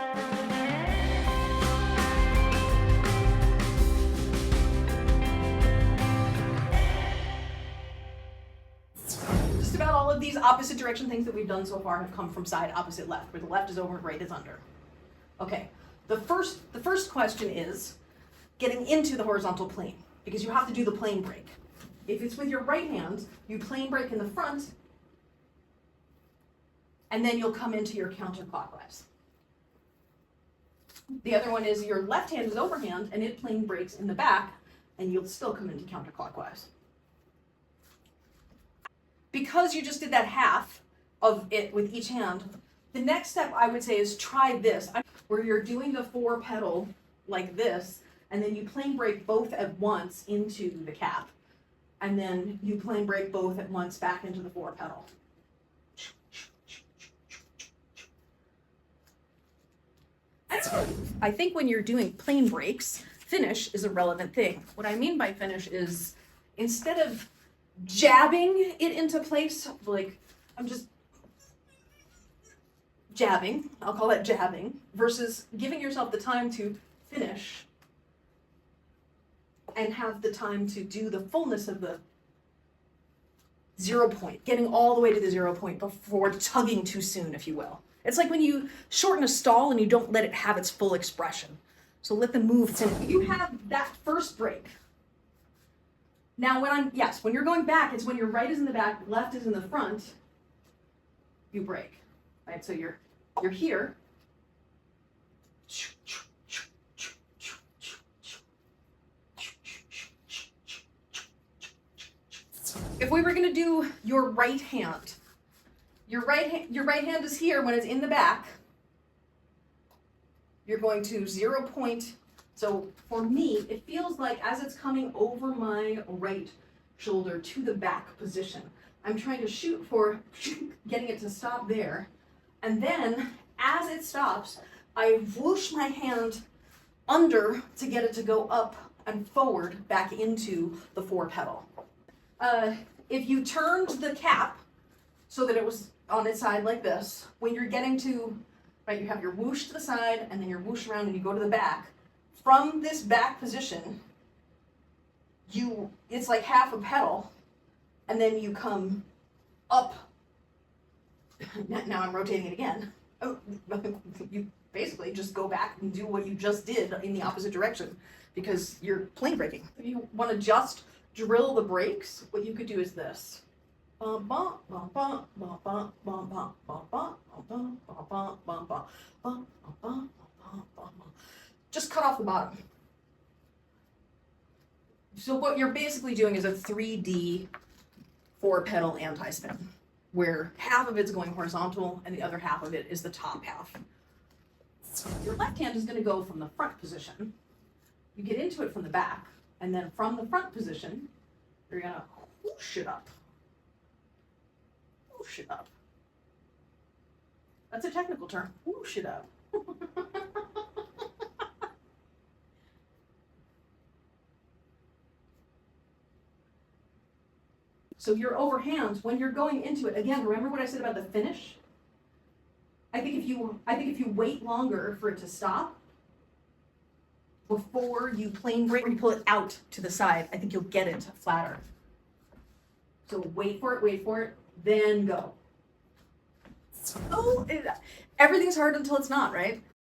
Just about all of these opposite direction things that we've done so far have come from side opposite left, where the left is over and right is under. Okay, the first question is getting into the horizontal plane, because you have to do the plane break. If it's with your right hand, you plane break in the front, and then you'll come into your counterclockwise. The other one is your left hand is overhand, and it plane breaks in the back, and you'll still come into counterclockwise. Because you just did that half of it with each hand, the next step I would say is try this, where you're doing the 4-petal like this, and then you plane break both at once into the cap, and then you plane break both at once back into the 4-petal. I think when you're doing plane breaks, finish is a relevant thing. What I mean by finish is, instead of jabbing it into place, like I'm just jabbing, I'll call that jabbing, versus giving yourself the time to finish and have the time to do the fullness of the 0 point, getting all the way to the 0 point before tugging too soon, if you will. It's like when you shorten a stall and you don't let it have its full expression. So let the move simple. You have that first break. Now when you're going back, it's when your right is in the back, left is in the front, you break, right? So you're here. If we were gonna do your right hand, your right hand is here when it's in the back. You're going to 0 point. So for me, it feels like as it's coming over my right shoulder to the back position, I'm trying to shoot for getting it to stop there. And then as it stops, I whoosh my hand under to get it to go up and forward back into the 4-petal. If you turned the cap so that it was on its side like this, when you're getting to, right, you have your whoosh to the side and then your whoosh around and you go to the back. From this back position, it's like half a pedal, and then you come up. Now I'm rotating it again. Oh, you basically just go back and do what you just did in the opposite direction, because you're plane breaking. If you want to just drill the breaks, what you could do is this. Just cut off the bottom. So what you're basically doing is a 3D 4-petal anti-spin, where half of it's going horizontal and the other half of it is the top half. Your left hand is going to go from the front position. You get into it from the back, and then from the front position, you're going to whoosh it up. Whoosh it up. That's a technical term. Whoosh it up. So your overhand, when you're going into it, again, remember what I said about the finish? I think if you wait longer for it to stop before you plane break, or you pull it out to the side, I think you'll get it flatter. So wait for it, then go. Oh, everything's hard until it's not, right?